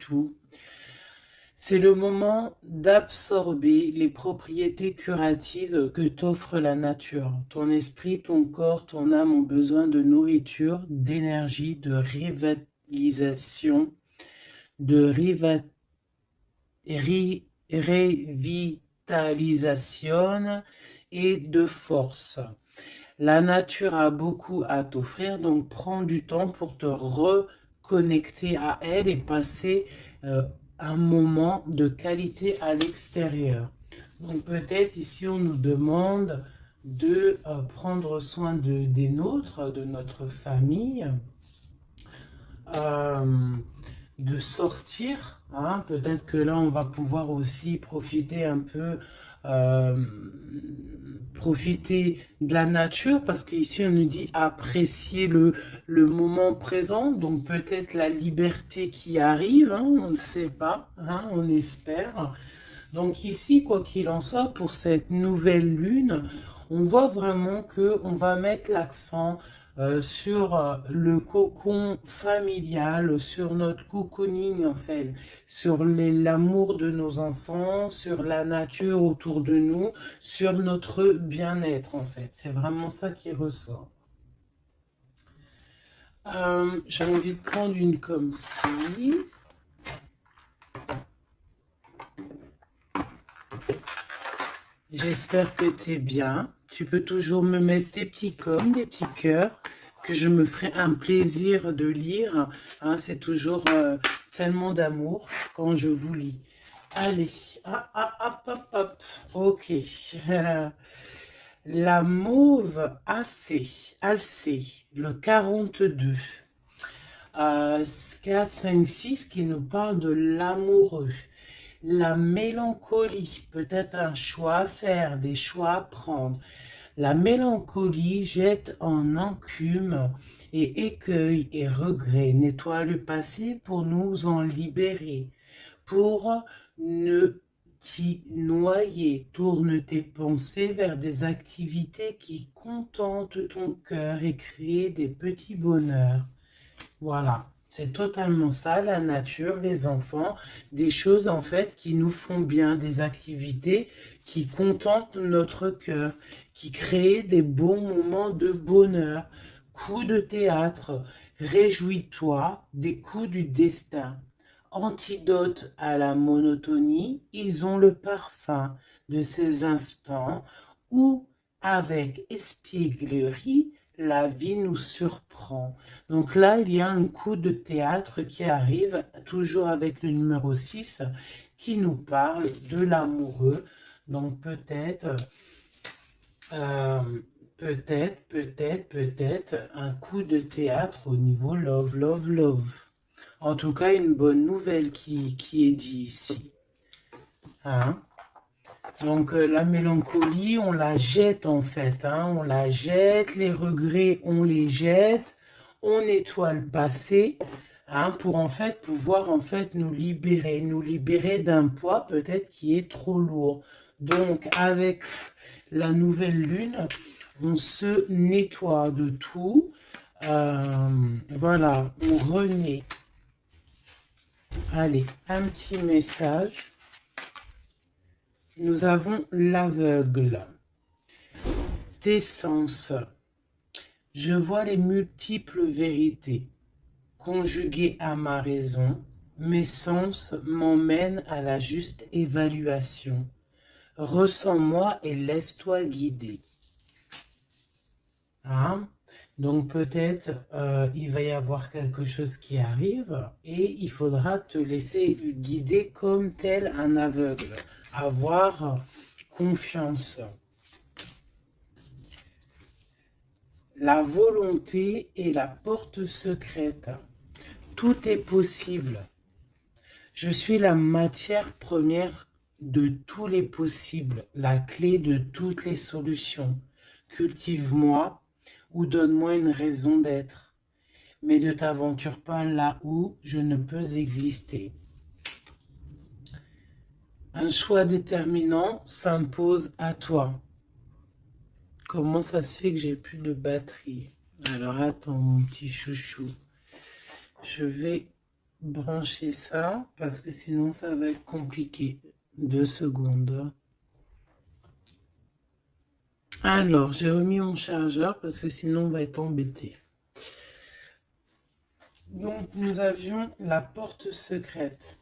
tout. C'est le moment d'absorber les propriétés curatives que t'offre la nature. Ton esprit, ton corps, ton âme ont besoin de nourriture, d'énergie, de revitalisation, de revitalisation et de force. La nature a beaucoup à t'offrir, donc prends du temps pour te reconnecter à elle et passer un moment de qualité à l'extérieur. Donc peut-être ici on nous demande de prendre soin des nôtres, de notre famille, euh, de sortir, hein. Peut-être que là on va pouvoir aussi profiter un peu, euh, profiter de la nature, parce qu'ici on nous dit apprécier le moment présent, donc peut-être la liberté qui arrive, hein, on ne sait pas, hein, on espère. Donc ici, quoi qu'il en soit, pour cette nouvelle lune, on voit vraiment que on va mettre l'accent sur le cocon familial, sur notre cocooning en fait, sur l'amour de nos enfants, sur la nature autour de nous, sur notre bien-être en fait. C'est vraiment ça qui ressort. J'ai envie de prendre une comme ci. J'espère que tu es bien. Tu peux toujours me mettre des petits coms, des petits cœurs, que je me ferai un plaisir de lire. Hein, c'est toujours tellement d'amour quand je vous lis. Allez, ah, ah, hop, hop, hop. Ok. La mauve Alcée, le 42. 4, 5, 6 qui nous parle de l'amoureux. La mélancolie, peut-être un choix à faire, des choix à prendre. La mélancolie jette en encume et écueil et regret, nettoie le passé pour nous en libérer. Pour ne t'y noyer, tourne tes pensées vers des activités qui contentent ton cœur et créent des petits bonheurs. Voilà, c'est totalement ça, la nature, les enfants, des choses en fait qui nous font bien, des activités qui contentent notre cœur, qui créent des bons moments de bonheur. Coups de théâtre, réjouis-toi des coups du destin. Antidote à la monotonie, ils ont le parfum de ces instants où, avec espièglerie, la vie nous surprend. Donc là, il y a un coup de théâtre qui arrive, toujours avec le numéro 6, qui nous parle de l'amoureux. Donc euh, peut-être un coup de théâtre au niveau love, love, love. En tout cas, une bonne nouvelle qui est dit ici. Hein? Donc la mélancolie, on la jette en fait, hein, on la jette, les regrets, on les jette, on nettoie le passé, hein, pour en fait pouvoir en fait nous libérer d'un poids peut-être qui est trop lourd. Donc avec la nouvelle lune, on se nettoie de tout, voilà, on renaît. Allez, un petit message. Nous avons l'aveugle. Tes sens. Je vois les multiples vérités. Conjuguées à ma raison, mes sens m'emmènent à la juste évaluation. Ressens-moi et laisse-toi guider. Hein? Donc peut-être il va y avoir quelque chose qui arrive et il faudra te laisser guider comme tel un aveugle. Avoir confiance. La volonté est la porte secrète. Tout est possible. Je suis la matière première de tous les possibles, la clé de toutes les solutions. Cultive-moi ou donne-moi une raison d'être, mais ne t'aventure pas là où je ne peux exister. Un choix déterminant s'impose à toi. Comment ça se fait que j'ai plus de batterie? Alors attends mon petit chouchou. Je vais brancher ça, parce que sinon ça va être compliqué. 2 secondes. Alors, j'ai remis mon chargeur, parce que sinon on va être embêté. Donc, nous avions la porte secrète.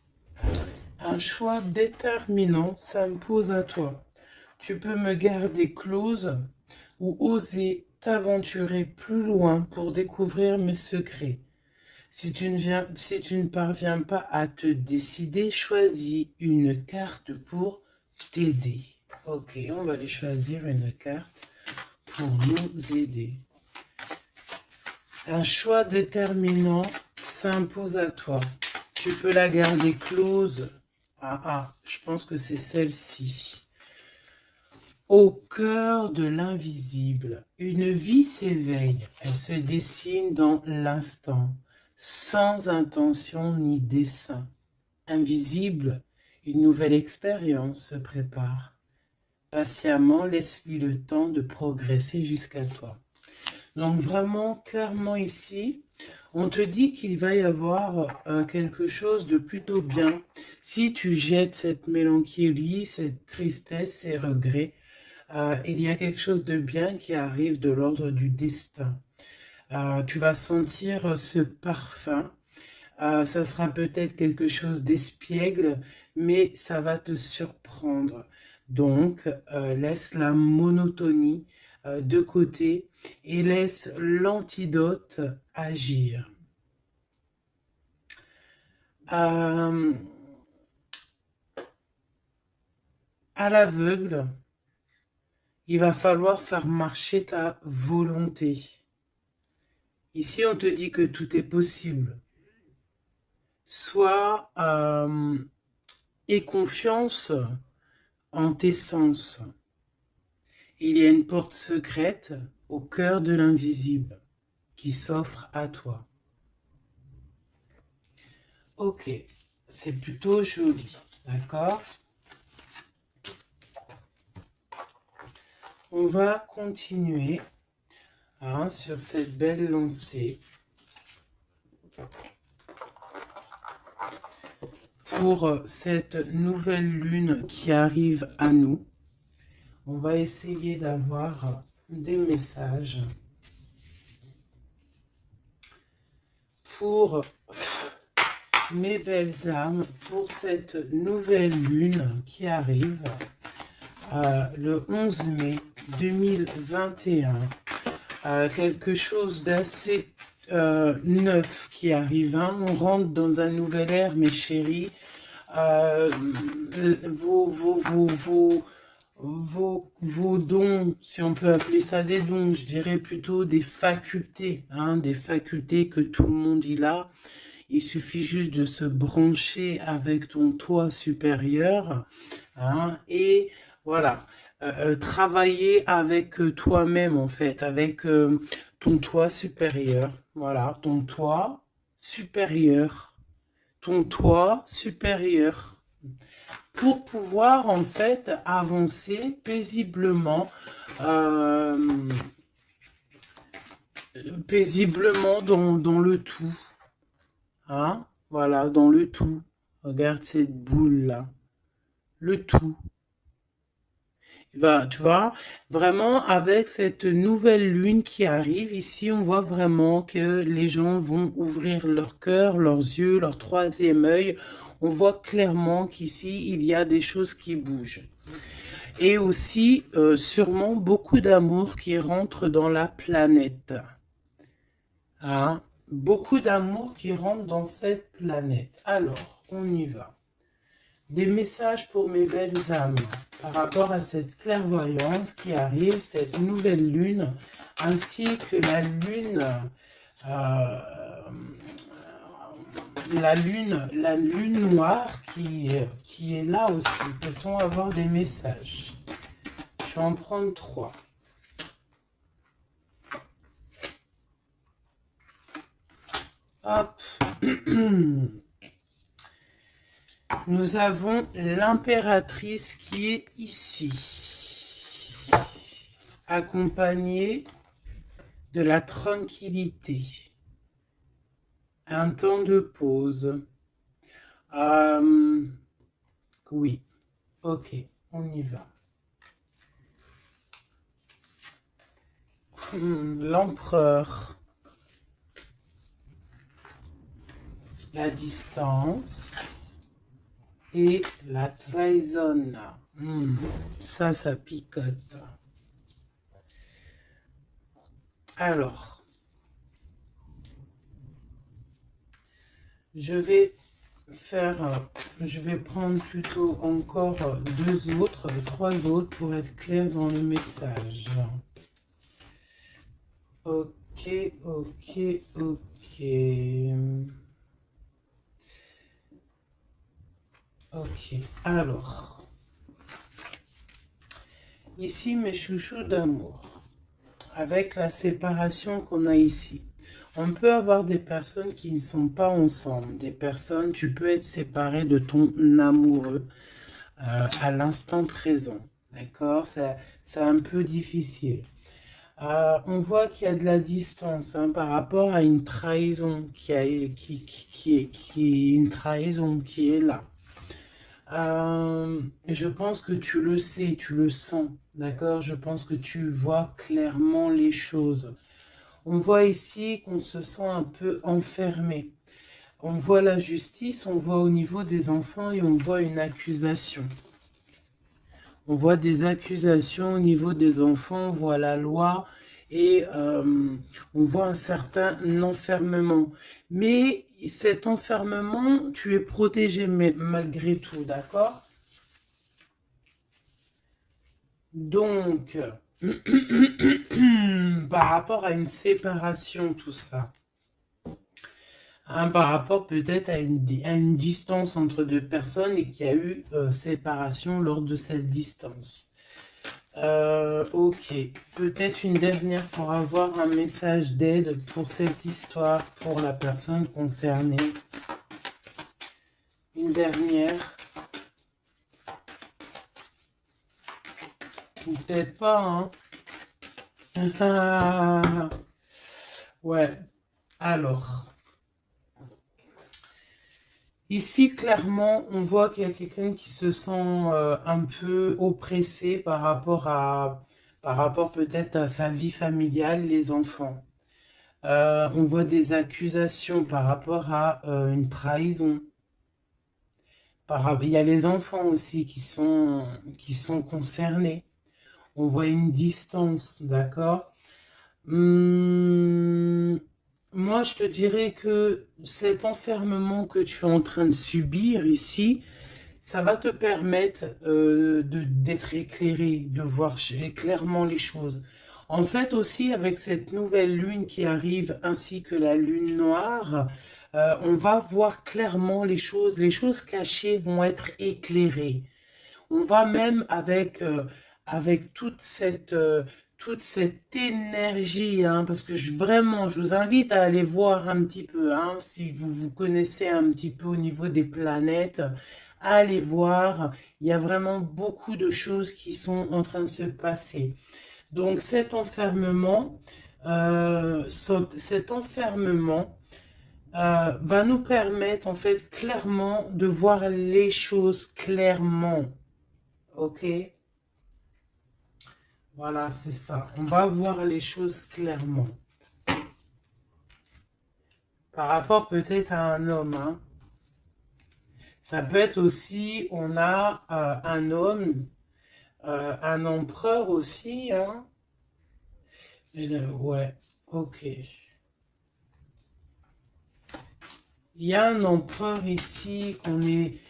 Un choix déterminant s'impose à toi. Tu peux me garder close ou oser t'aventurer plus loin pour découvrir mes secrets. Si tu ne parviens pas à te décider, choisis une carte pour t'aider. Ok, on va aller choisir une carte pour nous aider. Un choix déterminant s'impose à toi. Tu peux la garder close. Je pense que c'est celle-ci. Au cœur de l'invisible, une vie s'éveille. Elle se dessine dans l'instant, sans intention ni dessein. Invisible, une nouvelle expérience se prépare. Patiemment, laisse-lui le temps de progresser jusqu'à toi. Donc vraiment, clairement ici, on te dit qu'il va y avoir quelque chose de plutôt bien. Si tu jettes cette mélancolie, cette tristesse, ces regrets, il y a quelque chose de bien qui arrive de l'ordre du destin. Tu vas sentir ce parfum. Ça sera peut-être quelque chose d'espiègle, mais ça va te surprendre. Donc, laisse la monotonie de côté et laisse l'antidote agir. À l'aveugle, il va falloir faire marcher ta volonté. Ici, on te dit que tout est possible. Sois aie confiance en tes sens. Il y a une porte secrète au cœur de l'invisible qui s'offre à toi. Ok, c'est plutôt joli, d'accord? On va continuer sur cette belle lancée pour cette nouvelle lune qui arrive à nous. On va essayer d'avoir des messages pour mes belles âmes, pour cette nouvelle lune qui arrive le 11 mai 2021. Quelque chose d'assez neuf qui arrive. On rentre dans un nouvel ère, mes chéris. Vos dons, si on peut appeler ça des dons, je dirais plutôt des facultés, des facultés que tout le monde y a. Il suffit juste de se brancher avec ton toi supérieur, et voilà, travailler avec toi-même en fait, avec ton toi supérieur, voilà, ton toi supérieur, pour pouvoir en fait avancer paisiblement, dans le tout. Voilà, dans le tout. Regarde cette boule-là. Le tout. Tu vois, vraiment, avec cette nouvelle lune qui arrive, ici, on voit vraiment que les gens vont ouvrir leur cœur, leurs yeux, leur troisième œil. On voit clairement qu'ici, il y a des choses qui bougent. Et aussi, sûrement, beaucoup d'amour qui rentre dans la planète. Beaucoup d'amour qui rentre dans cette planète. Alors, on y va. Des messages pour mes belles âmes par rapport à cette clairvoyance qui arrive, cette nouvelle lune, ainsi que la lune noire qui est là aussi. Peut-on avoir des messages? Je vais en prendre 3. Hop. Nous avons l'impératrice qui est ici, accompagnée de la tranquillité. Un temps de pause. Oui, ok, on y va. L'empereur. La distance et la trahison. Ça picote. Alors, je vais prendre plutôt encore trois autres pour être clair dans le message. Ok, ok, ok. Ok, alors, ici mes chouchous d'amour, avec la séparation qu'on a ici, on peut avoir des personnes qui ne sont pas ensemble, des personnes, tu peux être séparé de ton amoureux à l'instant présent, d'accord? C'est un peu difficile. On voit qu'il y a de la distance par rapport à une trahison qui est une trahison qui est là. Je pense que tu le sais, tu le sens, d'accord? Je pense que tu vois clairement les choses. On voit ici qu'on se sent un peu enfermé. On voit la justice, on voit au niveau des enfants et on voit une accusation. On voit des accusations au niveau des enfants, on voit la loi et on voit un certain enfermement. Mais cet enfermement, tu es protégé malgré tout, d'accord? Donc, par rapport à une séparation, tout ça, par rapport peut-être à une distance entre deux personnes et qu'il y a eu séparation lors de cette distance. Ok, peut-être une dernière pour avoir un message d'aide pour cette histoire, pour la personne concernée. Une dernière. Ou peut-être pas, hein. Ouais, alors. Ici, clairement, on voit qu'il y a quelqu'un qui se sent un peu oppressé par rapport peut-être à sa vie familiale, les enfants. On voit des accusations par rapport à une trahison. Il y a les enfants aussi qui sont concernés. On voit une distance, d'accord? Moi, je te dirais que cet enfermement que tu es en train de subir ici, ça va te permettre d'être éclairé, de voir clairement les choses. En fait, aussi, avec cette nouvelle lune qui arrive, ainsi que la lune noire, on va voir clairement les choses cachées vont être éclairées. On va même avec toute cette énergie, parce que vraiment, je vous invite à aller voir un petit peu, si vous vous connaissez un petit peu au niveau des planètes, allez voir, il y a vraiment beaucoup de choses qui sont en train de se passer. Donc cet enfermement va nous permettre en fait clairement de voir les choses clairement. Ok, voilà, c'est ça. On va voir les choses clairement. Par rapport peut-être à un homme. Ça peut être aussi, on a un homme, un empereur aussi. Ouais, ok. Il y a un empereur ici, on est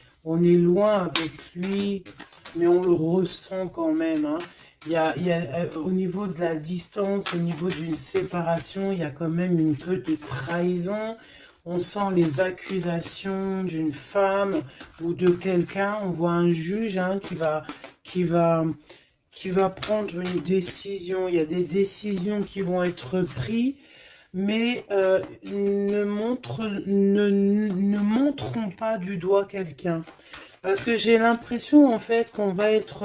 loin avec lui, mais on le ressent quand même. Au niveau de la distance, au niveau d'une séparation, il y a quand même une peu de trahison. On sent les accusations d'une femme ou de quelqu'un. On voit un juge qui va prendre une décision. Il y a des décisions qui vont être prises, mais ne montrons pas du doigt quelqu'un. Parce que j'ai l'impression en fait qu'on va être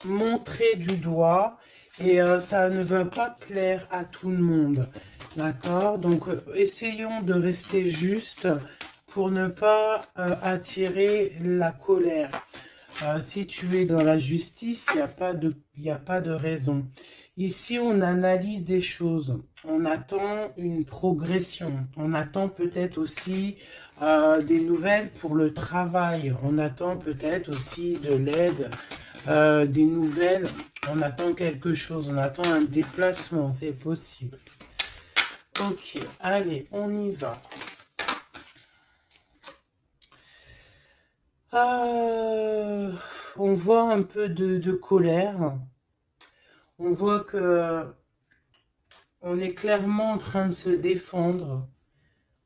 montré du doigt et ça ne va pas plaire à tout le monde. D'accord? Donc, essayons de rester juste pour ne pas attirer la colère. Si tu es dans la justice, il n'y a pas de raison. Ici, on analyse des choses. On attend une progression. On attend peut-être aussi des nouvelles pour le travail. On attend peut-être aussi de l'aide, des nouvelles. On attend quelque chose. On attend un déplacement. C'est possible. Ok, allez, on y va. On voit un peu de colère. On voit que on est clairement en train de se défendre.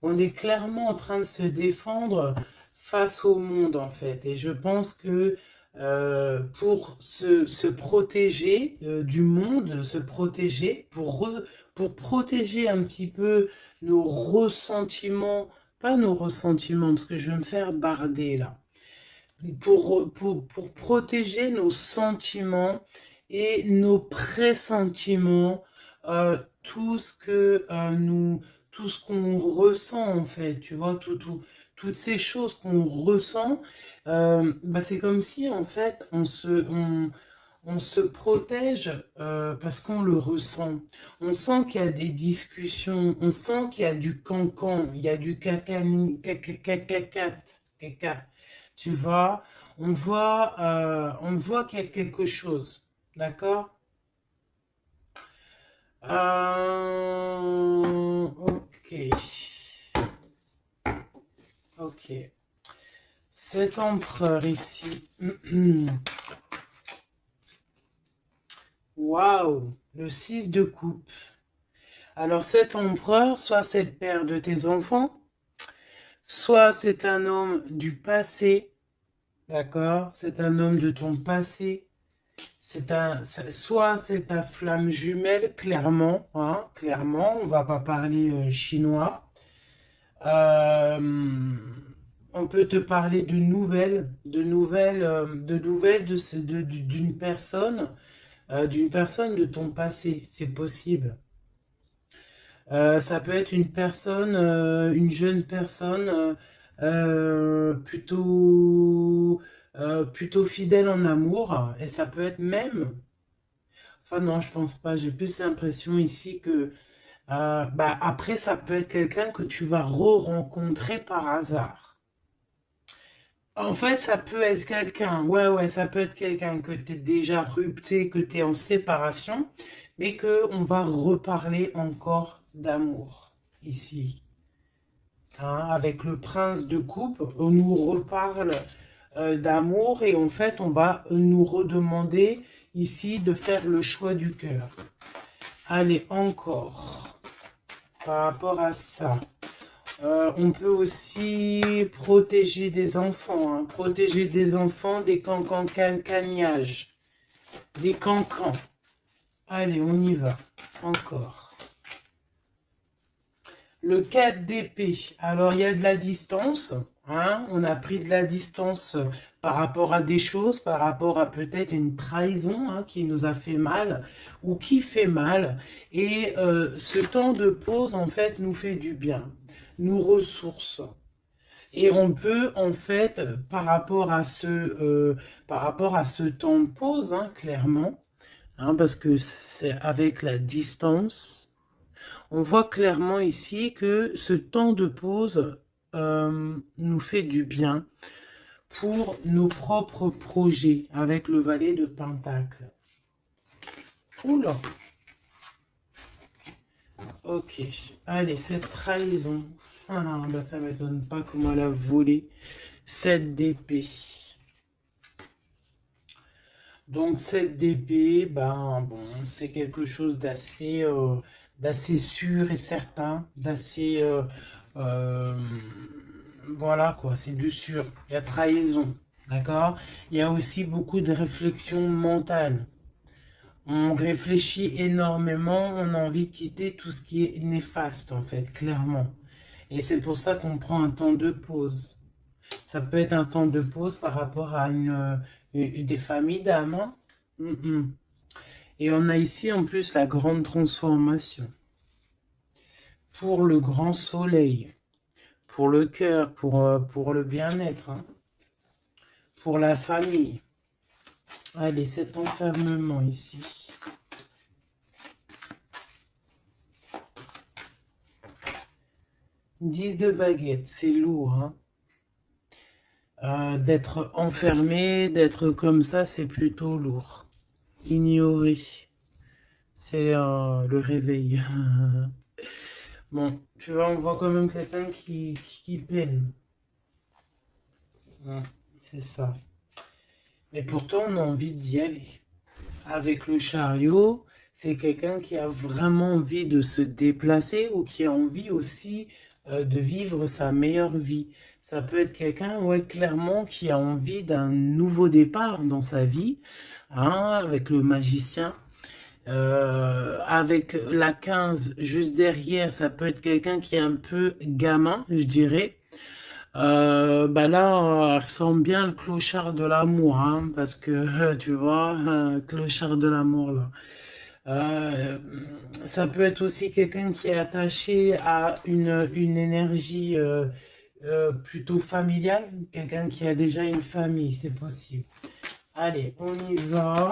On est clairement en train de se défendre face au monde, en fait. Et je pense que pour se protéger du monde, se protéger, pour protéger un petit peu nos ressentiments, pas nos ressentiments, parce que je vais me faire barder là, pour protéger nos sentiments et nos pressentiments, tout ce que tout ce qu'on ressent en fait, tu vois, toutes ces choses qu'on ressent, bah, c'est comme si en fait on se protège parce qu'on le ressent. On sent qu'il y a des discussions, on sent qu'il y a du cancan, il y a du cacani, caca. Tu vois, on voit qu'il y a quelque chose. D'accord? Ok. Ok. Cet empereur ici. Waouh! Le 6 de coupe. Alors cet empereur, soit c'est le père de tes enfants, soit c'est un homme du passé, d'accord? C'est un homme de ton passé. Soit c'est ta flamme jumelle, clairement, hein, clairement, on va pas parler chinois. Euh, on peut te parler de nouvelles d'une personne de ton passé, c'est possible. Ça peut être une personne, une jeune personne plutôt fidèle en amour, et ça peut être même, enfin non, je pense pas, j'ai plus l'impression ici que, bah, après ça peut être quelqu'un que tu vas re-rencontrer par hasard. En fait, ça peut être quelqu'un, ouais, ça peut être quelqu'un que tu es déjà rupté, que tu es en séparation, mais que on va reparler encore d'amour ici. Hein, avec le prince de coupe, on nous reparle d'amour et en fait, on va nous redemander ici de faire le choix du cœur. Allez, encore, par rapport à ça. On peut aussi protéger des enfants, hein, protéger des enfants des cancans-cagnages, des cancans. Allez, on y va, encore. Le 4 d'épée, alors il y a de la distance, hein, on a pris de la distance par rapport à des choses, par rapport à peut-être une trahison hein, qui nous a fait mal ou qui fait mal. Et ce temps de pause, en fait, nous fait du bien, nous ressource. Et on peut, en fait, par rapport à ce temps de pause, hein, clairement, hein, parce que c'est avec la distance, on voit clairement ici que ce temps de pause nous fait du bien pour nos propres projets avec le valet de Pentacle. Oula! Ok, allez, cette trahison. Ah, bah ça m'étonne pas comment elle a volé cette d'épée. Donc cette d'épée, ben bon, c'est quelque chose d'assez sûr et certain, d'assez euh, voilà quoi, c'est du sûr. Il y a trahison, d'accord? Il y a aussi beaucoup de réflexion mentale. On réfléchit énormément, on a envie de quitter tout ce qui est néfaste en fait, clairement. Et c'est pour ça qu'on prend un temps de pause. Ça peut être un temps de pause par rapport à des familles d'âmes. Hein. Et on a ici en plus la grande transformation. pour le grand soleil, pour le cœur, pour le bien-être, hein, pour la famille. Allez, cet enfermement ici. 10 de baguette, c'est lourd, hein. D'être enfermé, d'être comme ça, c'est plutôt lourd. Ignorer, c'est le réveil. Bon, tu vois, on voit quand même quelqu'un qui peine. Ouais, c'est ça. Mais pourtant, on a envie d'y aller. Avec le chariot, c'est quelqu'un qui a vraiment envie de se déplacer ou qui a envie aussi de vivre sa meilleure vie. Ça peut être quelqu'un, ouais, clairement, qui a envie d'un nouveau départ dans sa vie, hein, avec le magicien. Avec la 15 juste derrière, ça peut être quelqu'un qui est un peu gamin, je dirais. Bah là, elle ressemble bien le clochard de l'amour, hein, parce que, tu vois, clochard de l'amour, là. Euh, Ça peut être aussi quelqu'un qui est attaché à une énergie plutôt familiale, quelqu'un qui a déjà une famille, c'est possible. Allez, on y va.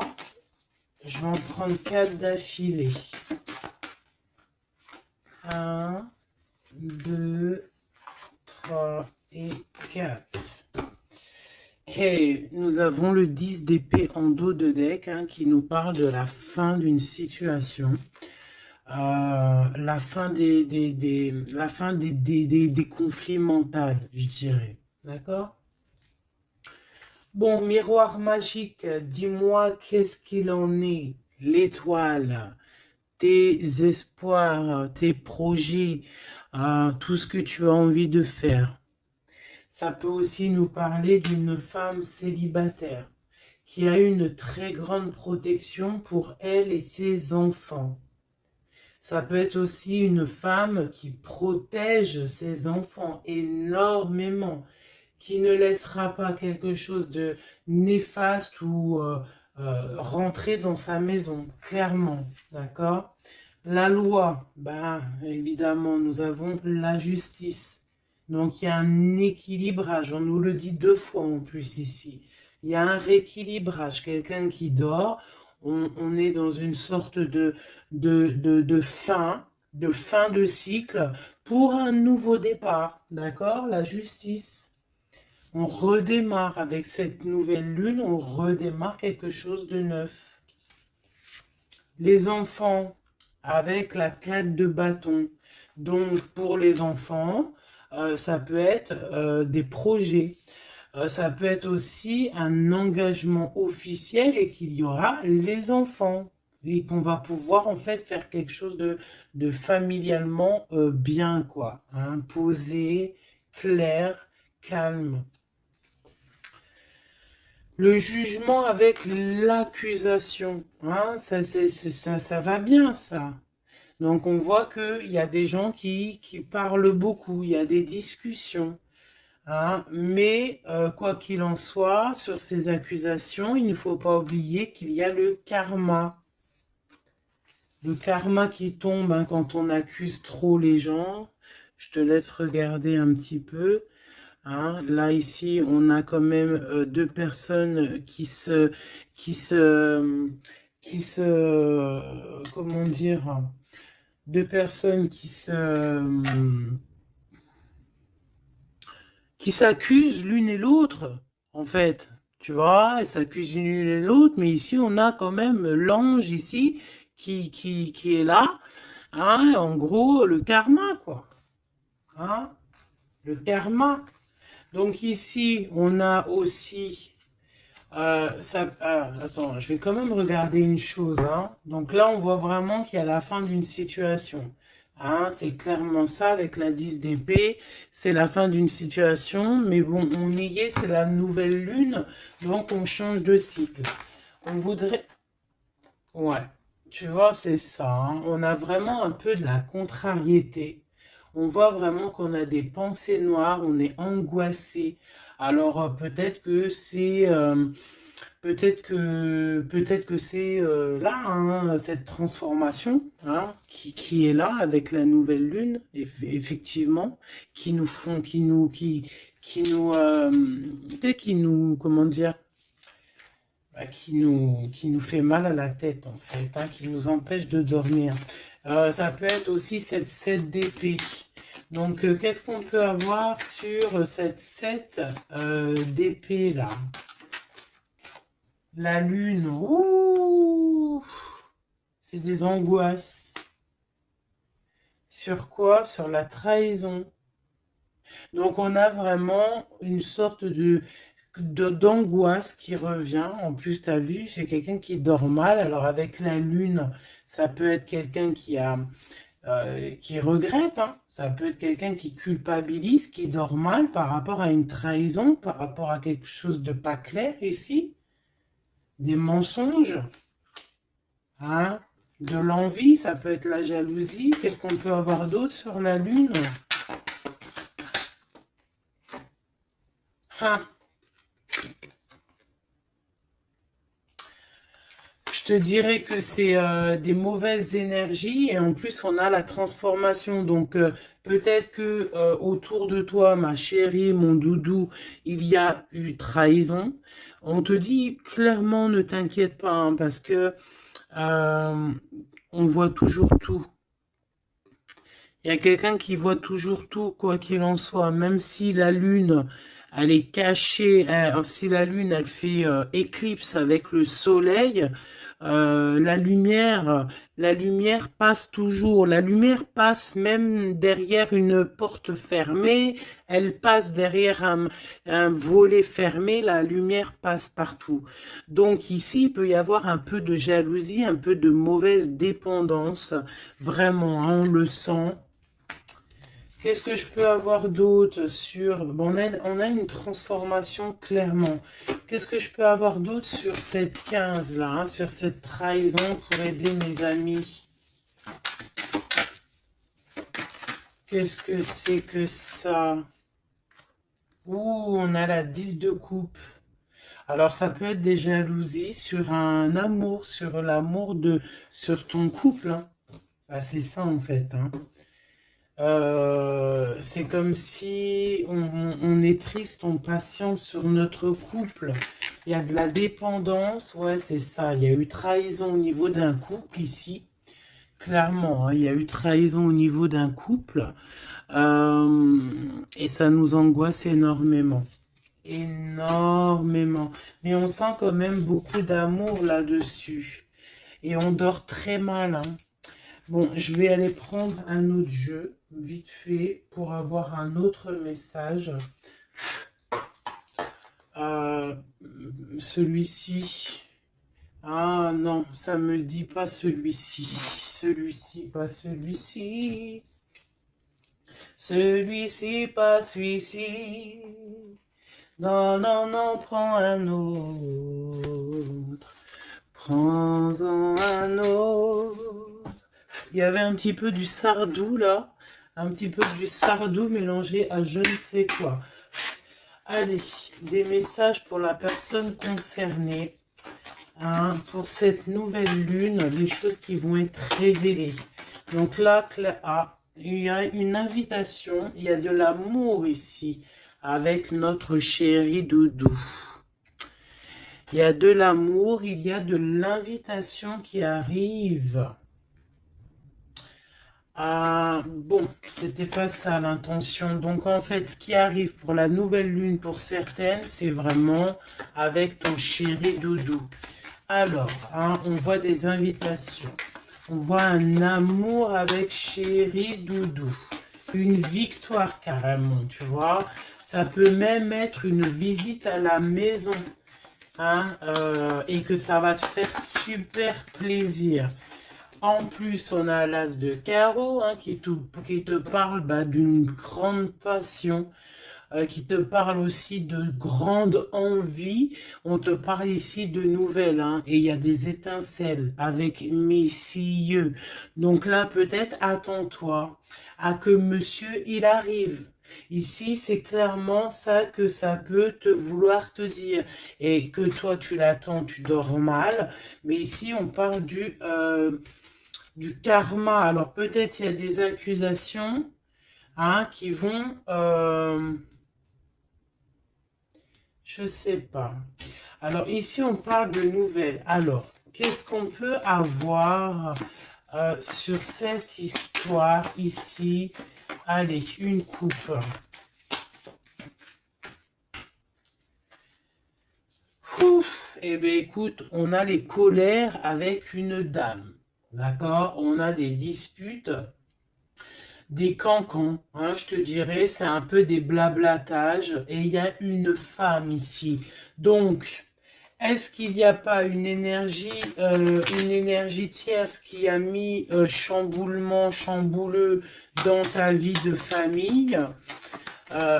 Je vais en prendre 4 d'affilée. 1, 2, 3 et 4. Et nous avons le 10 d'épée en dos de deck, hein, qui nous parle de la fin d'une situation. La fin la fin des conflits mentaux, je dirais. D'accord? Bon, miroir magique, dis-moi qu'est-ce qu'il en est, l'étoile, tes espoirs, tes projets, tout ce que tu as envie de faire. Ça peut aussi nous parler d'une femme célibataire qui a une très grande protection pour elle et ses enfants. Ça peut être aussi une femme qui protège ses enfants énormément, qui ne laissera pas quelque chose de néfaste ou rentrer dans sa maison, clairement, d'accord? La loi, ben, évidemment, nous avons la justice. Donc, il y a un équilibrage, on nous le dit 2 fois en plus ici. Il y a un rééquilibrage, quelqu'un qui dort, on est dans une sorte de fin de cycle pour un nouveau départ, d'accord? La justice. On redémarre avec cette nouvelle lune, on redémarre quelque chose de neuf. Les enfants, avec la 4 de bâton. Donc, pour les enfants, ça peut être des projets. Ça peut être aussi un engagement officiel et qu'il y aura les enfants. Et qu'on va pouvoir en fait faire quelque chose de familialement bien, quoi. Hein, posé, clair, calme. Le jugement avec l'accusation, hein, ça va bien, ça. Donc, on voit qu'il y a des gens qui parlent beaucoup, il y a des discussions. Hein, mais quoi qu'il en soit, sur ces accusations, il ne faut pas oublier qu'il y a le karma. Le karma qui tombe, hein, quand on accuse trop les gens. Je te laisse regarder un petit peu. Hein. Là, ici, on a quand même 2 personnes comment dire, 2 personnes qui s'accusent l'une et l'autre, en fait. Tu vois, elles s'accusent l'une et l'autre, mais ici, on a quand même l'ange ici qui est là. Hein, en gros, le karma, quoi. Hein, le karma. Donc ici, on a aussi... attends, je vais quand même regarder une chose. Hein. Donc là, on voit vraiment qu'il y a la fin d'une situation. Hein, c'est clairement ça avec la 10 d'épée. C'est la fin d'une situation. Mais bon, on y est, c'est la nouvelle lune. Donc on change de cycle. On voudrait... Ouais, tu vois, c'est ça. Hein. On a vraiment un peu de la contrariété. On voit vraiment qu'on a des pensées noires, on est angoissé. Alors peut-être que c'est Peut-être que c'est là, hein, cette transformation, hein, qui est là avec la nouvelle lune, effectivement, qui nous font, tu sais, comment dire, bah, qui nous fait mal à la tête, en fait, hein, qui nous empêche de dormir. Ça peut être aussi cette 7 d'épée. Donc, qu'est-ce qu'on peut avoir sur cette 7 d'épée là? La lune, ouh, c'est des angoisses. Sur quoi? Sur la trahison. Donc on a vraiment une sorte d'angoisse qui revient. En plus, tu as vu, c'est quelqu'un qui dort mal. Alors avec la lune, ça peut être quelqu'un qui regrette, hein. Ça peut être quelqu'un qui culpabilise, qui dort mal par rapport à une trahison, par rapport à quelque chose de pas clair ici. Des mensonges, hein, de l'envie, ça peut être la jalousie. Qu'est-ce qu'on peut avoir d'autre sur la lune? Ah, je te dirais que c'est des mauvaises énergies et en plus on a la transformation. Donc peut-être que autour de toi, ma chérie, mon doudou, il y a eu trahison. On te dit clairement ne t'inquiète pas, hein, parce que euh, on voit toujours tout. Il y a quelqu'un qui voit toujours tout, quoi qu'il en soit, même si la lune, elle est cachée, si la lune, elle fait éclipse avec le soleil, la lumière passe toujours. La lumière passe même derrière une porte fermée, elle passe derrière un volet fermé, la lumière passe partout. Donc ici, il peut y avoir un peu de jalousie, un peu de mauvaise dépendance, vraiment, hein, on le sent. Qu'est-ce que je peux avoir d'autre sur... Bon, on a une transformation clairement. Qu'est-ce que je peux avoir d'autre sur cette 15 là, hein, sur cette trahison pour aider mes amis? Qu'est-ce que c'est que ça? Ouh, on a la 10 de coupe. Alors ça peut être des jalousies sur un amour, sur ton couple, hein. Ah, c'est ça en fait, hein. C'est comme si on est triste, on patiente sur notre couple. Il y a de la dépendance, ouais, c'est ça. Il y a eu trahison au niveau d'un couple ici, clairement, hein, il y a eu trahison au niveau d'un couple. Et ça nous angoisse énormément. Énormément. Mais on sent quand même beaucoup d'amour là-dessus. Et on dort très mal, hein. Bon, je vais aller prendre un autre jeu, vite fait, pour avoir un autre message. Euh, Celui-ci. Ah non, ça me dit pas celui-ci. Celui-ci, pas celui-ci. Celui-ci, pas celui-ci. Non, non, non, prends un autre. Prends-en un autre. Il y avait un petit peu du Sardou là, un petit peu du Sardou mélangé à je ne sais quoi. Allez, des messages pour la personne concernée, hein, pour cette nouvelle lune, les choses qui vont être révélées. Donc là, il y a une invitation, il y a de l'amour ici avec notre chéri doudou. Il y a de l'amour, il y a de l'invitation qui arrive. Ah, bon, c'était pas ça l'intention. Donc en fait, ce qui arrive pour la nouvelle lune pour certaines, c'est vraiment avec ton chéri doudou. Alors, hein, on voit des invitations. On voit un amour avec chéri doudou. Une victoire carrément, tu vois. Ça peut même être une visite à la maison, hein, et que ça va te faire super plaisir. En plus, on a l'as de carreau, hein, qui te parle, bah, d'une grande passion, qui te parle aussi de grande envie. On te parle ici de nouvelles, hein, et il y a des étincelles avec messieurs. Donc là, peut-être, attends-toi à que monsieur, il arrive. Ici, c'est clairement ça que ça peut te vouloir te dire. Et que toi, tu l'attends, tu dors mal. Mais ici, on parle du karma. Alors, peut-être il y a des accusations hein, qui vont... je sais pas. Alors, ici, on parle de nouvelles. Alors, qu'est-ce qu'on peut avoir sur cette histoire ici? Allez, une coupe. Ouf, eh bien, écoute, on a les colères avec une dame. D'accord? On a des disputes, des cancans. Hein, je te dirais, c'est un peu des blablatages. Et il y a une femme ici. Donc... est-ce qu'il n'y a pas une énergie tierce qui a mis chamboulement, chambouleux dans ta vie de famille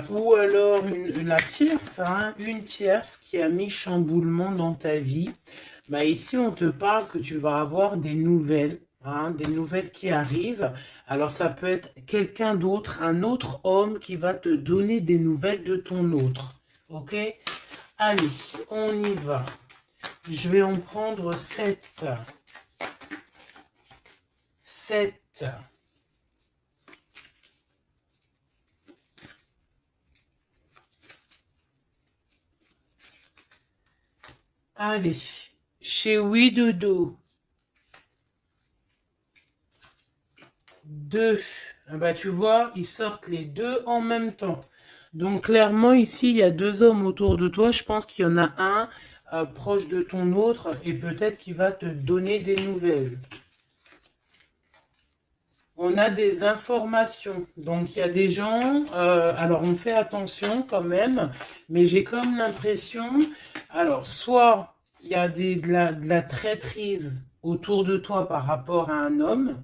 ou alors la tierce, hein, une tierce qui a mis chamboulement dans ta vie. Bah ici, on te parle que tu vas avoir des nouvelles. Hein, des nouvelles qui arrivent. Alors, ça peut être quelqu'un d'autre, un autre homme qui va te donner des nouvelles de ton autre. Ok? Allez, on y va. Je vais en prendre 7. 7. Allez, chez Oui Dodo. 2. Ah bah, tu vois, ils sortent les deux en même temps. Donc clairement, ici, il y a deux hommes autour de toi. Je pense qu'il y en a un proche de ton autre et peut-être qu'il va te donner des nouvelles. On a des informations. Donc il y a des gens, alors on fait attention quand même, mais j'ai comme l'impression, alors soit il y a de la traîtrise autour de toi par rapport à un homme,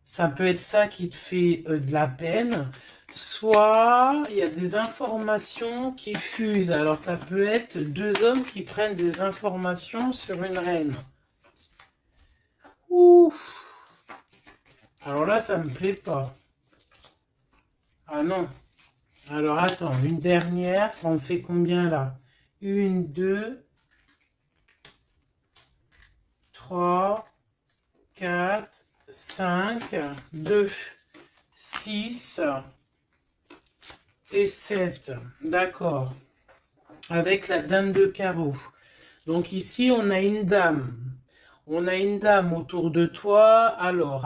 ça peut être ça qui te fait de la peine, soit il y a des informations qui fusent. Alors ça peut être deux hommes qui prennent des informations sur une reine. Ouf. Alors là, ça me plaît pas. Ah non. Alors attends, une dernière, ça en fait combien là? 1, 2, 3, 4, 5, 2, 6 et 7. D'accord. Avec la dame de carreau. Donc ici, on a une dame. On a une dame autour de toi. Alors.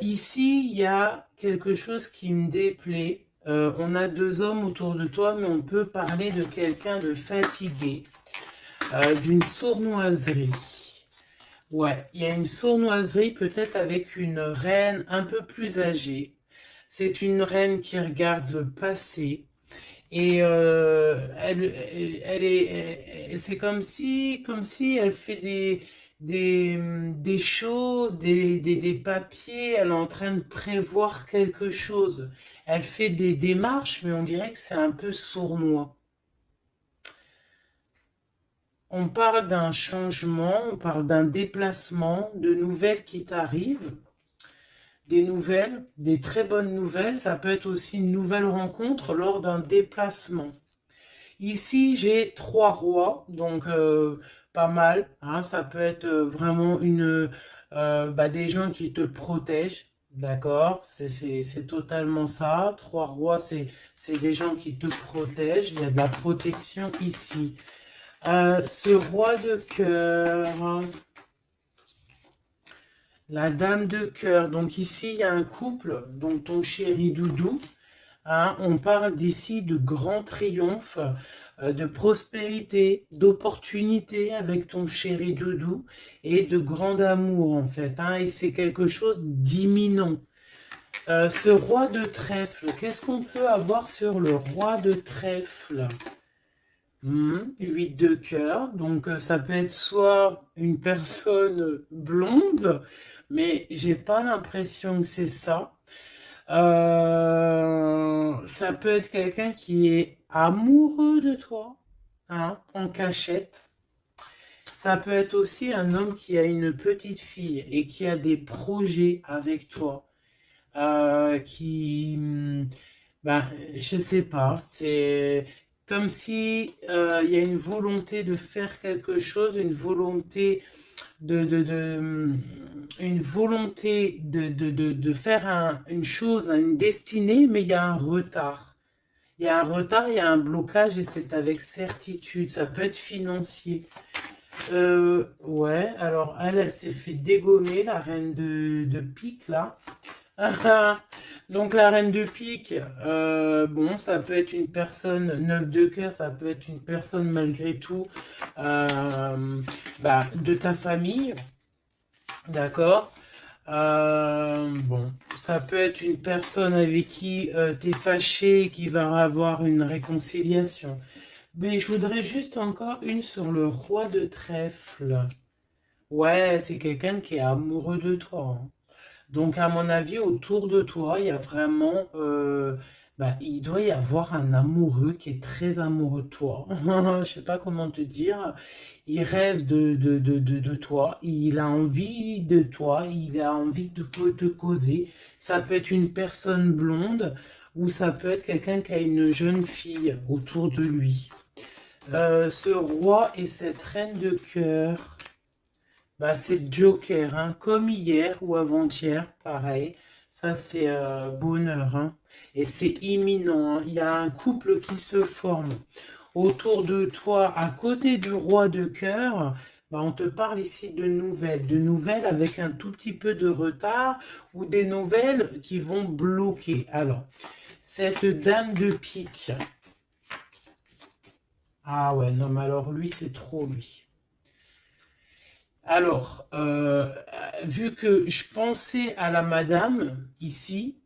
Ici, il y a quelque chose qui me déplaît. On a deux hommes autour de toi, mais on peut parler de quelqu'un de fatigué, d'une sournoiserie. Ouais, il y a une sournoiserie peut-être avec une reine un peu plus âgée. C'est une reine qui regarde le passé. Et c'est comme si elle fait des choses, des papiers, elle est en train de prévoir quelque chose. Elle fait des démarches, mais on dirait que c'est un peu sournois. On parle d'un changement, on parle d'un déplacement, de nouvelles qui t'arrivent, des nouvelles, des très bonnes nouvelles. Ça peut être aussi une nouvelle rencontre lors d'un déplacement. Ici, j'ai 3 rois, donc pas mal. Hein, ça peut être vraiment des gens qui te protègent, d'accord? C'est totalement ça. 3 rois, c'est des gens qui te protègent. Il y a de la protection ici. Ce roi de cœur, hein, la dame de cœur. Donc ici, il y a un couple, donc ton chéri Doudou. Hein, on parle d'ici de grand triomphe, de prospérité, d'opportunité avec ton chéri Doudou et de grand amour en fait. Hein, et c'est quelque chose d'imminent. Ce roi de trèfle, qu'est-ce qu'on peut avoir sur le roi de trèfle? 8 de cœur, donc ça peut être soit une personne blonde, mais j'ai pas l'impression que c'est ça. Ça peut être quelqu'un qui est amoureux de toi, hein, en cachette. Ça peut être aussi un homme qui a une petite fille et qui a des projets avec toi. qui, ben, je sais pas, c'est comme si il y a une volonté de faire quelque chose, une volonté une volonté de faire une chose, une destinée, mais il y a un retard. Il y a un retard, il y a un blocage et c'est avec certitude. Ça peut être financier. Ouais, alors elle s'est fait dégommer, la reine de pique, là. Donc la reine de pique, bon, ça peut être une personne, neuf de cœur, ça peut être une personne malgré tout bah, de ta famille, d'accord? Bon, ça peut être une personne avec qui t'es fâché, qui va avoir une réconciliation. Mais je voudrais juste encore une sur le roi de trèfle. Ouais, c'est quelqu'un qui est amoureux de toi, hein. Donc, à mon avis, autour de toi, il y a vraiment, bah, il doit y avoir un amoureux qui est très amoureux de toi. Je sais pas comment te dire. Il rêve de toi. Il a envie de toi. Il a envie de te causer. Ça peut être une personne blonde ou ça peut être quelqu'un qui a une jeune fille autour de lui. Ce roi et cette reine de cœur. Bah, c'est le Joker, hein, comme hier ou avant-hier, pareil. Ça, c'est bonheur, hein. Et c'est imminent, hein. Il y a un couple qui se forme autour de toi, à côté du roi de cœur. Bah, on te parle ici de nouvelles avec un tout petit peu de retard ou des nouvelles qui vont bloquer. Alors, cette dame de pique. Ah ouais, non, mais alors lui, c'est trop lui. Alors, vu que je pensais à la madame ici,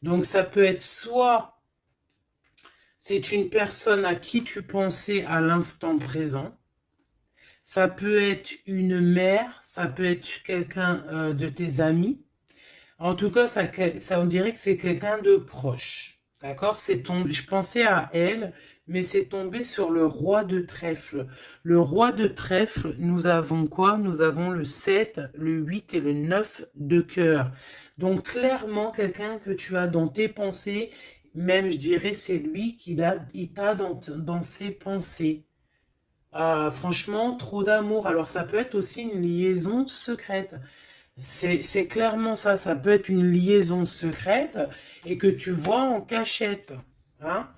donc ça peut être soit c'est une personne à qui tu pensais à l'instant présent, ça peut être une mère, ça peut être quelqu'un de tes amis. En tout cas, ça on dirait que c'est quelqu'un de proche. D'accord? Je pensais à elle, mais c'est tombé sur le roi de trèfle. Le roi de trèfle, nous avons quoi? Nous avons le 7, le 8 et le 9 de cœur. Donc clairement, quelqu'un que tu as dans tes pensées, même je dirais c'est lui il t'a dans ses pensées. Franchement, trop d'amour. Alors ça peut être aussi une liaison secrète. C'est clairement ça, ça peut être une liaison secrète et que tu vois en cachette, hein.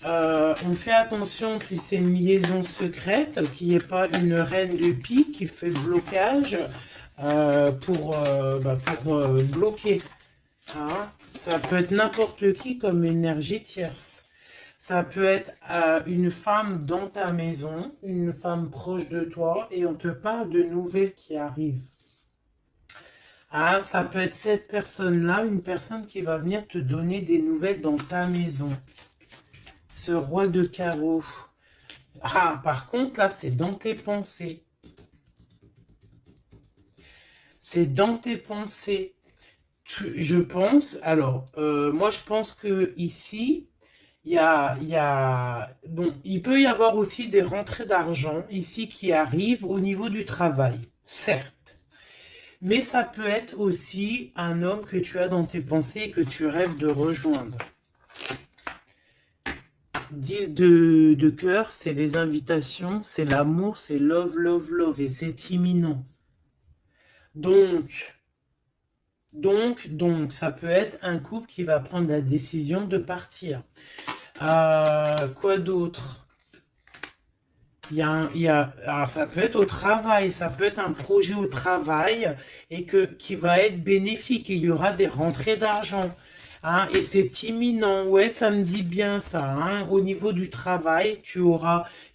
On fait attention si c'est une liaison secrète, qu'il n'y ait pas une reine de pique qui fait blocage pour bloquer, hein. Ça peut être n'importe qui comme énergie tierce. Ça peut être une femme dans ta maison, une femme proche de toi et on te parle de nouvelles qui arrivent. Ah, ça peut être cette personne-là, une personne qui va venir te donner des nouvelles dans ta maison. Ce roi de carreau. Ah, par contre, là, c'est dans tes pensées. C'est dans tes pensées. Je pense, alors, moi, je pense que ici, bon, il peut y avoir aussi des rentrées d'argent ici qui arrivent au niveau du travail, certes. Mais ça peut être aussi un homme que tu as dans tes pensées et que tu rêves de rejoindre. 10 de cœur, c'est les invitations, c'est l'amour, c'est love, love, love, et c'est imminent. Donc, ça peut être un couple qui va prendre la décision de partir. Quoi d'autre? Alors ça peut être au travail, ça peut être un projet au travail et qui va être bénéfique. Il y aura des rentrées d'argent, hein, et c'est imminent. Ouais, ça me dit bien ça, hein. Au niveau du travail,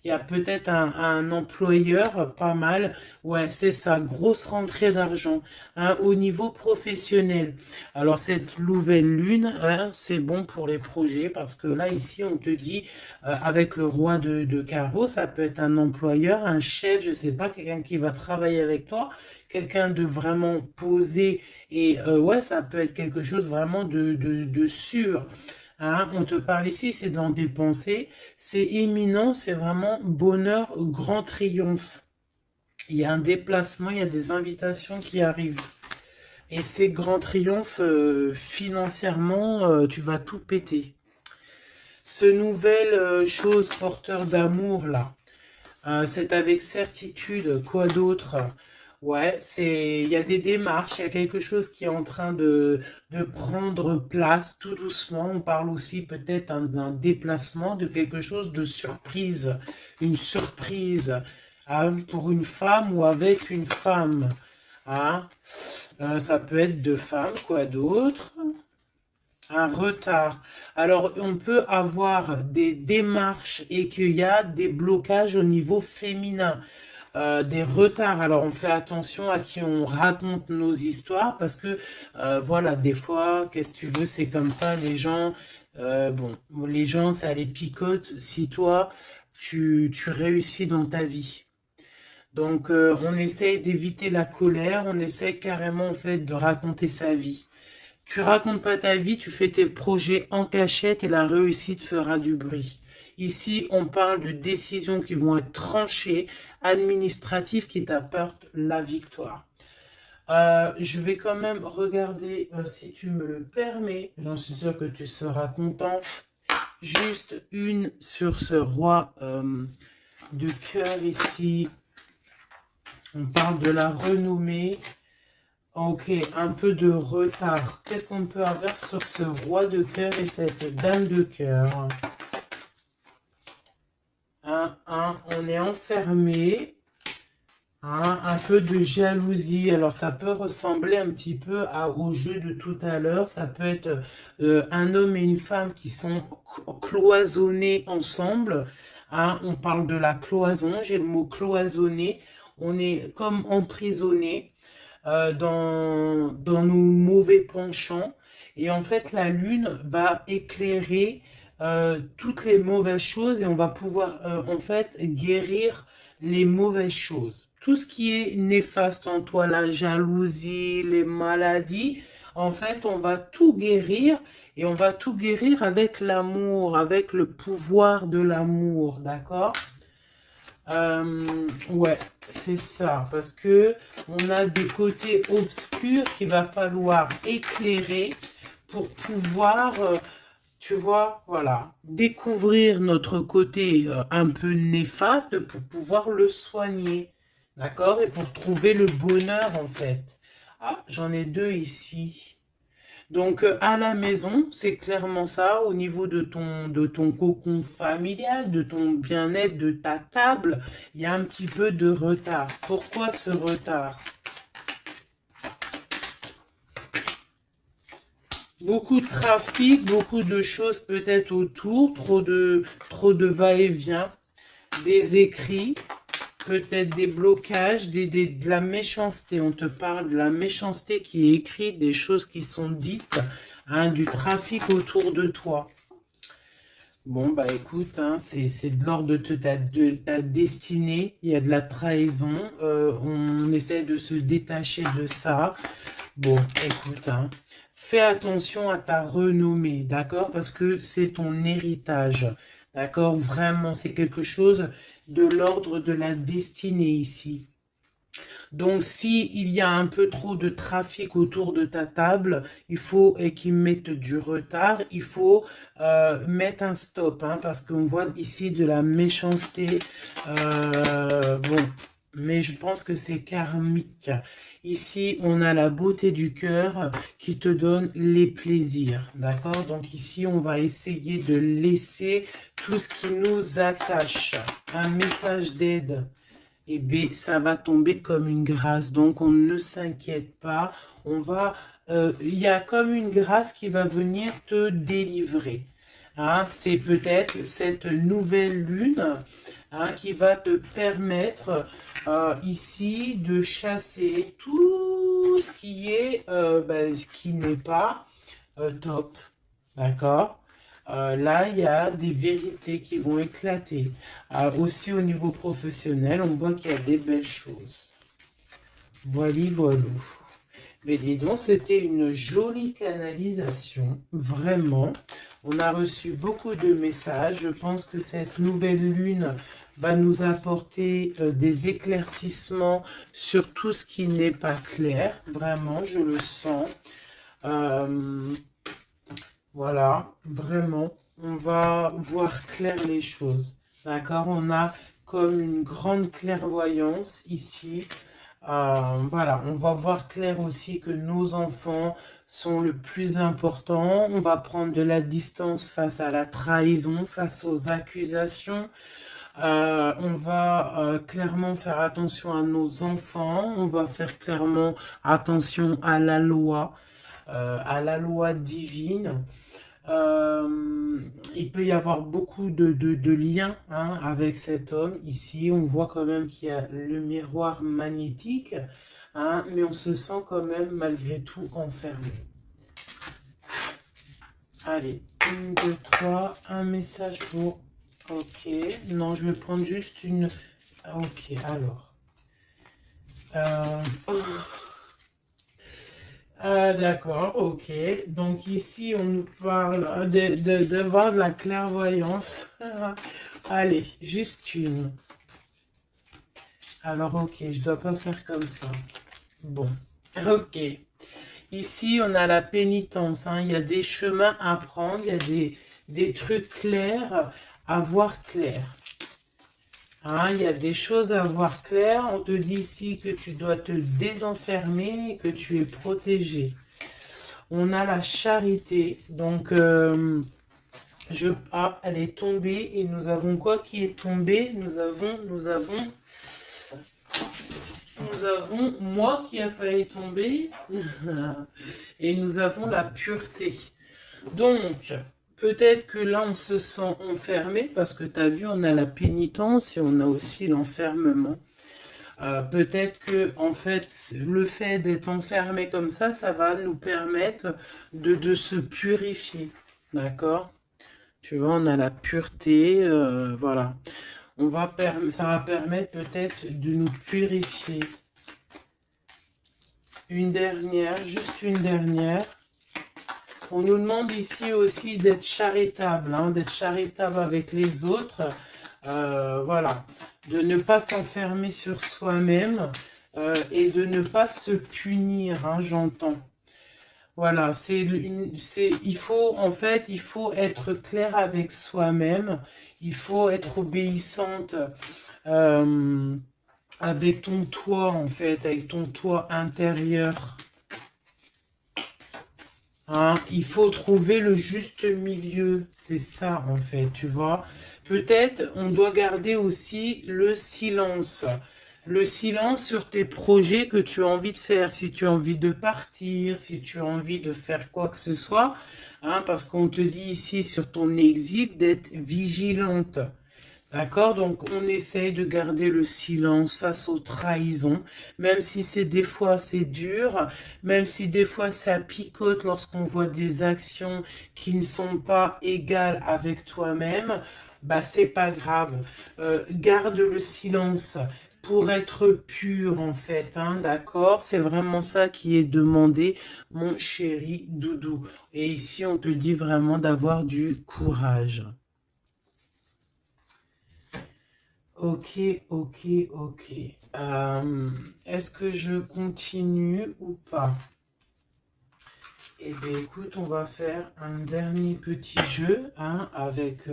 il y a peut-être un employeur pas mal. Ouais, c'est ça, grosse rentrée d'argent, hein, au niveau professionnel. Alors cette nouvelle lune, hein, c'est bon pour les projets parce que là ici on te dit avec le roi de carreau, ça peut être un employeur, un chef, je sais pas, quelqu'un qui va travailler avec toi, quelqu'un de vraiment posé et ouais, ça peut être quelque chose vraiment de sûr. Hein, on te parle ici, c'est dans des pensées, c'est imminent, c'est vraiment bonheur, grand triomphe. Il y a un déplacement, il y a des invitations qui arrivent. Et ces grands triomphes, financièrement, tu vas tout péter. Ce nouvel chose porteur d'amour là, c'est avec certitude. Quoi d'autre? Ouais, il y a des démarches, il y a quelque chose qui est en train de prendre place tout doucement. On parle aussi peut-être d'un déplacement, de quelque chose de surprise, une surprise, hein, pour une femme ou avec une femme. Hein. Ça peut être deux femmes, quoi d'autre? Un retard. Alors, on peut avoir des démarches et qu'il y a des blocages au niveau féminin, des retards. Alors, on fait attention à qui on raconte nos histoires parce que, voilà, des fois, qu'est-ce que tu veux, c'est comme ça, les gens, bon, les gens, ça les picote si toi, tu réussis dans ta vie. Donc, on essaye d'éviter la colère, on essaye carrément, en fait, de raconter sa vie. Tu racontes pas ta vie, tu fais tes projets en cachette et la réussite fera du bruit. Ici, on parle de décisions qui vont être tranchées, administratives, qui t'apportent la victoire. Je vais quand même regarder, si tu me le permets, j'en suis sûr que tu seras content, juste une sur ce roi de cœur ici. On parle de la renommée. Ok, un peu de retard. Qu'est-ce qu'on peut avoir sur ce roi de cœur et cette dame de cœur? On est enfermé. Un peu de jalousie. Alors, ça peut ressembler un petit peu au jeu de tout à l'heure. Ça peut être un homme et une femme qui sont cloisonnés ensemble. On parle de la cloison. J'ai le mot cloisonné. On est comme emprisonné dans nos mauvais penchants. Et en fait, la lune va éclairer toutes les mauvaises choses et on va pouvoir en fait guérir les mauvaises choses. Tout ce qui est néfaste en toi, la jalousie, les maladies, en fait, on va tout guérir et on va tout guérir avec l'amour, avec le pouvoir de l'amour, d'accord? Ouais, c'est ça, parce que on a des côtés obscurs qu'il va falloir éclairer pour pouvoir, tu vois, voilà, découvrir notre côté un peu néfaste pour pouvoir le soigner, d'accord? Et pour trouver le bonheur, en fait. Ah, j'en ai deux ici. Donc, à la maison, c'est clairement ça, au niveau de ton cocon familial, de ton bien-être, de ta table, il y a un petit peu de retard. Pourquoi ce retard? Beaucoup de trafic, beaucoup de choses peut-être autour, trop de va-et-vient, des écrits, peut-être des blocages, de la méchanceté. On te parle de la méchanceté qui est écrite, des choses qui sont dites, hein, du trafic autour de toi. Bon, bah écoute, hein, c'est de l'ordre de ta destinée, il y a de la trahison, on essaie de se détacher de ça. Bon, écoute, hein, fais attention à ta renommée, d'accord? Parce que c'est ton héritage, d'accord? Vraiment, c'est quelque chose de l'ordre de la destinée ici. Donc, s'il y a un peu trop de trafic autour de ta table, il faut qu'ils mettent du retard, il faut mettre un stop, hein, parce qu'on voit ici de la méchanceté. Bon, mais je pense que c'est karmique. Ici, on a la beauté du cœur qui te donne les plaisirs, d'accord? Donc ici, on va essayer de laisser tout ce qui nous attache. Un message d'aide. Eh bien, ça va tomber comme une grâce. Donc, on ne s'inquiète pas. Il y a comme une grâce qui va venir te délivrer. Hein, c'est peut-être cette nouvelle lune, hein, qui va te permettre ici de chasser tout ce qui est, ce qui n'est pas top. D'accord? Là, il y a des vérités qui vont éclater. Aussi au niveau professionnel, on voit qu'il y a des belles choses. Voilà, voilà. Mais dis donc, c'était une jolie canalisation, vraiment. On a reçu beaucoup de messages. Je pense que cette nouvelle lune va nous apporter des éclaircissements sur tout ce qui n'est pas clair. Vraiment, je le sens. Voilà, vraiment, on va voir clair les choses. D'accord? On a comme une grande clairvoyance ici. Voilà, on va voir clair aussi que nos enfants sont le plus important. On va prendre de la distance face à la trahison, face aux accusations. On va clairement faire attention à nos enfants. On va faire clairement attention à la loi divine. Il peut y avoir beaucoup de liens hein, avec cet homme. Ici, on voit quand même qu'il y a le miroir magnétique, hein, mais on se sent quand même malgré tout enfermé. Allez, 1, 2, 3, un message pour... Ok, non, je vais prendre juste une... Ok, alors... Oh. D'accord, ok. Donc ici, on nous parle d'avoir de la clairvoyance. Allez, juste une. Alors, ok, je dois pas faire comme ça. Bon, ok. Ici, on a la pénitence. Hein. Il y a des chemins à prendre, il y a des trucs clairs à voir clair. Hein, il y a des choses à voir clair. On te dit ici que tu dois te désenfermer, que tu es protégé. On a la charité. Donc, elle est tombée. Et nous avons quoi qui est tombé? Nous avons moi qui a failli tomber. Et nous avons la pureté. Donc, peut-être que là, on se sent enfermé parce que tu as vu, on a la pénitence et on a aussi l'enfermement. Peut-être que, en fait, le fait d'être enfermé comme ça va nous permettre de se purifier. D'accord? Tu vois, on a la pureté, voilà. Ça va permettre peut-être de nous purifier. Une dernière, juste une dernière. On nous demande ici aussi d'être charitable, hein, d'être charitable avec les autres. Voilà, de ne pas s'enfermer sur soi-même et de ne pas se punir, hein, j'entends. Voilà, il faut être clair avec soi-même. Il faut être obéissante avec ton toi, en fait, avec ton toi intérieur. Hein, il faut trouver le juste milieu, c'est ça en fait, tu vois. Peut-être on doit garder aussi le silence. Le silence sur tes projets que tu as envie de faire, si tu as envie de partir, si tu as envie de faire quoi que ce soit. Hein, parce qu'on te dit ici sur ton exil d'être vigilante. D'accord? Donc, on essaye de garder le silence face aux trahisons, même si des fois c'est dur, même si des fois ça picote lorsqu'on voit des actions qui ne sont pas égales avec toi-même, bah c'est pas grave. Garde le silence pour être pur en fait, hein, d'accord? C'est vraiment ça qui est demandé, mon chéri doudou. Et ici, on te dit vraiment d'avoir du courage. Ok, ok, ok. Est-ce que je continue ou pas? Eh bien, écoute, on va faire un dernier petit jeu hein, avec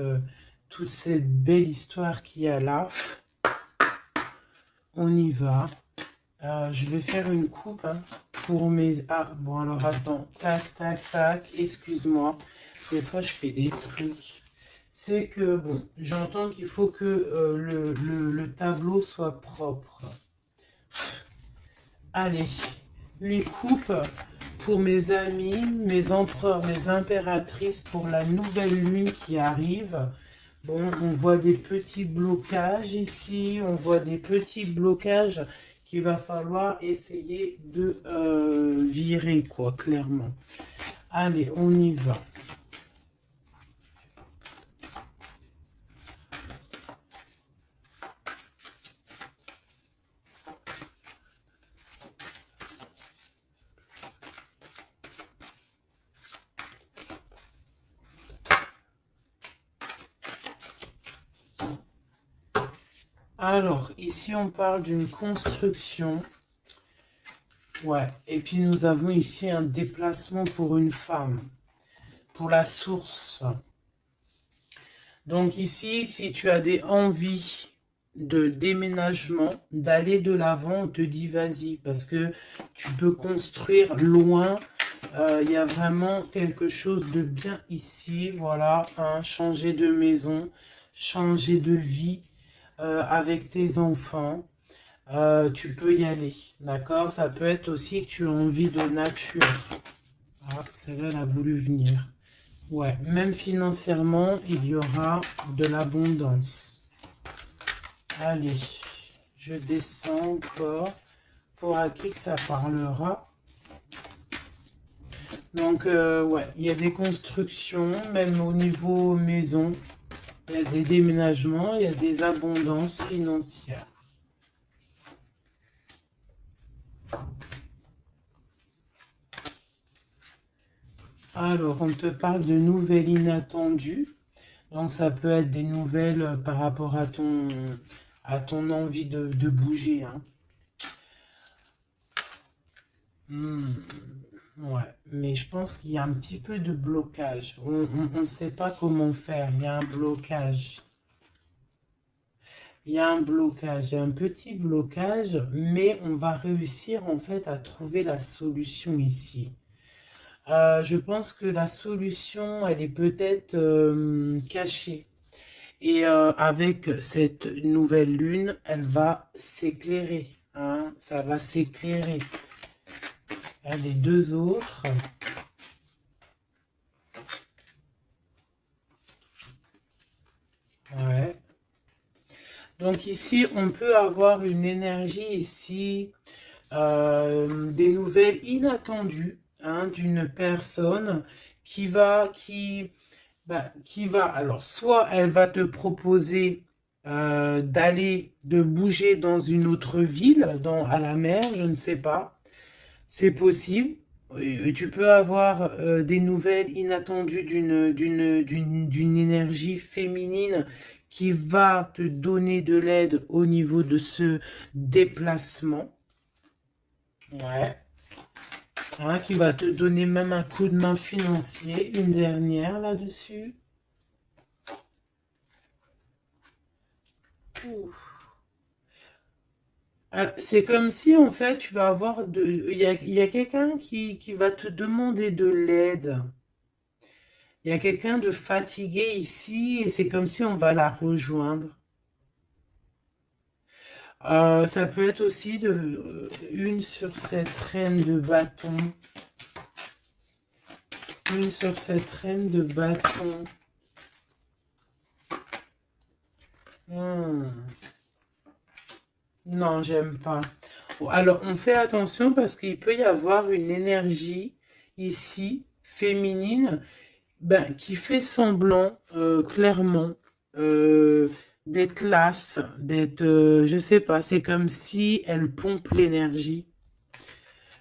toute cette belle histoire qu'il y a là. On y va. Je vais faire une coupe hein, pour mes... Ah, bon, alors attends. Tac, tac, tac. Excuse-moi. Des fois, je fais des trucs. C'est que, bon, j'entends qu'il faut que le tableau soit propre. Allez, une coupe pour mes amis, mes empereurs, mes impératrices, pour la nouvelle lune qui arrive. Bon, on voit des petits blocages ici, on voit des petits blocages qu'il va falloir essayer de virer, quoi, clairement. Allez, on y va. Alors, ici, on parle d'une construction. Ouais, et puis nous avons ici un déplacement pour une femme, pour la source. Donc ici, si tu as des envies de déménagement, d'aller de l'avant, on te dit vas-y, parce que tu peux construire loin. Il y a vraiment quelque chose de bien ici, voilà, hein, changer de maison, changer de vie avec tes enfants. Tu peux y aller, d'accord? Ça peut être aussi que tu as envie de nature. Ah, celle-là, elle a voulu venir. Ouais, même financièrement, il y aura de l'abondance. Allez, je descends encore. Pour à qui que ça parlera. Donc, ouais, il y a des constructions, même au niveau maison. Il y a des déménagements, il y a des abondances financières. Alors, on te parle de nouvelles inattendues. Donc, ça peut être des nouvelles par rapport à ton envie de bouger. Hein. Ouais, mais je pense qu'il y a un petit peu de blocage. On ne sait pas comment faire. Il y a un blocage. Il y a un blocage, il y a un petit blocage, mais on va réussir en fait à trouver la solution ici. Je pense que la solution, elle est peut-être cachée. Et avec cette nouvelle lune, elle va s'éclairer. Hein, ça va s'éclairer. Les deux autres. Ouais. Donc ici, on peut avoir une énergie ici, des nouvelles inattendues hein, d'une personne alors soit elle va te proposer de bouger dans une autre ville, à la mer, je ne sais pas, c'est possible. Et tu peux avoir des nouvelles inattendues d'une énergie féminine qui va te donner de l'aide au niveau de ce déplacement. Ouais. Hein, qui va te donner même un coup de main financier. Une dernière là-dessus. C'est comme si en fait tu vas avoir il y a quelqu'un qui va te demander de l'aide. Il y a quelqu'un de fatigué ici et c'est comme si on va la rejoindre. Ça peut être aussi une sur cette reine de bâton. Une sur cette reine de bâton. Non, j'aime pas. Alors, on fait attention parce qu'il peut y avoir une énergie ici, féminine, qui fait semblant, clairement, d'être lasse, je sais pas, c'est comme si elle pompe l'énergie.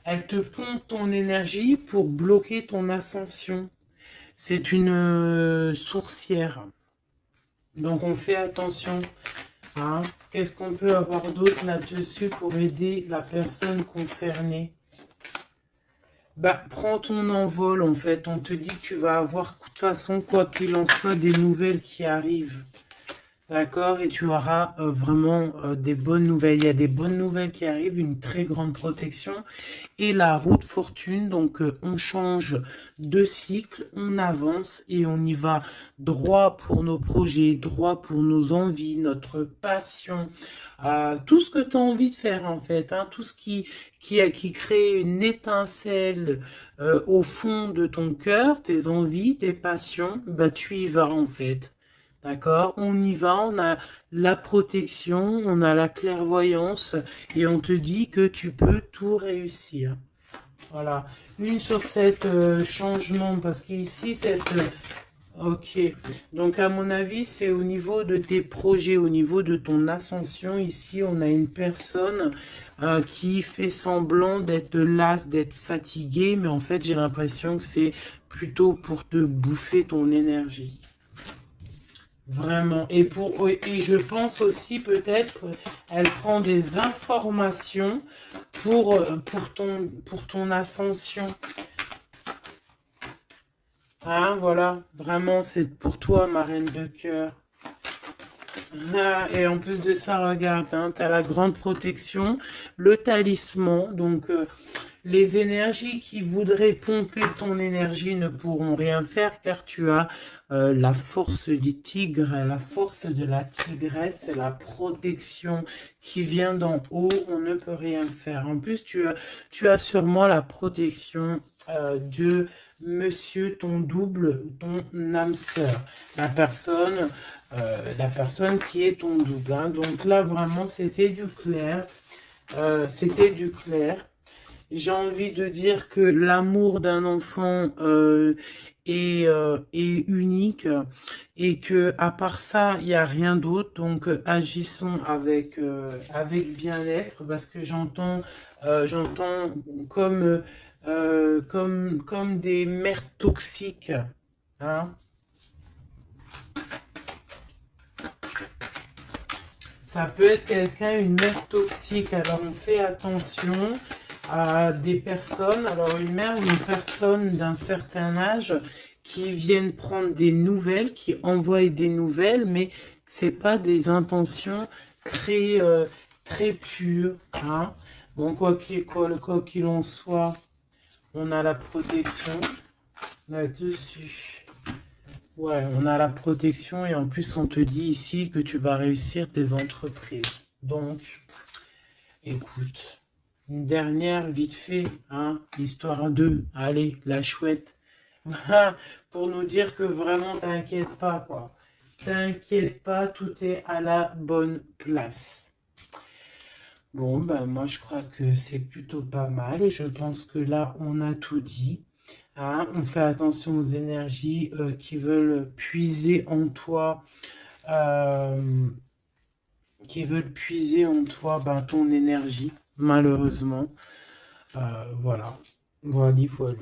Elle te pompe ton énergie pour bloquer ton ascension. C'est une sourcière. Donc on fait attention. Hein. Qu'est-ce qu'on peut avoir d'autre là-dessus pour aider la personne concernée? Prends ton envol en fait. On te dit que tu vas avoir de toute façon, quoi qu'il en soit, des nouvelles qui arrivent. D'accord? Et tu auras vraiment des bonnes nouvelles. Il y a des bonnes nouvelles qui arrivent, une très grande protection. Et la roue de fortune, donc on change de cycle, on avance et on y va droit pour nos projets, droit pour nos envies, notre passion. Tout ce que tu as envie de faire en fait, hein, tout ce qui crée une étincelle au fond de ton cœur, tes envies, tes passions, tu y vas en fait. D'accord? On y va, on a la protection, on a la clairvoyance et on te dit que tu peux tout réussir. Voilà. Une sur cette changement parce qu'ici, ok. Donc, à mon avis, c'est au niveau de tes projets, au niveau de ton ascension. Ici, on a une personne qui fait semblant d'être lasse, d'être fatiguée, mais en fait, j'ai l'impression que c'est plutôt pour te bouffer ton énergie. Vraiment. Et je pense aussi peut-être, elle prend des informations pour ton ascension. Hein, voilà. Vraiment, c'est pour toi, ma reine de cœur. Ah, et en plus de ça, regarde, hein, tu as la grande protection, le talisman. Donc, les énergies qui voudraient pomper ton énergie ne pourront rien faire car tu as la force du tigre, la force de la tigresse, la protection qui vient d'en haut. On ne peut rien faire. En plus, tu as sûrement la protection de monsieur, ton double, ton âme sœur, la personne qui est ton double. Hein. Donc là, vraiment, c'était du clair. C'était du clair. J'ai envie de dire que l'amour d'un enfant est unique et que à part ça, il n'y a rien d'autre. Donc agissons avec bien-être parce que j'entends comme, comme des mères toxiques. Hein. Ça peut être quelqu'un, une mère toxique. Alors on fait attention à des personnes, alors une mère ou une personne d'un certain âge qui viennent prendre des nouvelles, qui envoient des nouvelles, mais c'est pas des intentions très, très pures. Hein. Bon, quoi qu'il en soit, on a la protection là-dessus. Ouais, on a la protection et en plus on te dit ici que tu vas réussir tes entreprises. Donc, écoute. Une dernière, vite fait, hein, histoire 2. Allez, la chouette. Pour nous dire que vraiment, t'inquiète pas, quoi. T'inquiète pas, tout est à la bonne place. Bon, ben moi, je crois que c'est plutôt pas mal. Je pense que là, on a tout dit. Hein. On fait attention aux énergies qui veulent puiser en toi. Ben, ton énergie, malheureusement. Voilà. Voilà, voilà.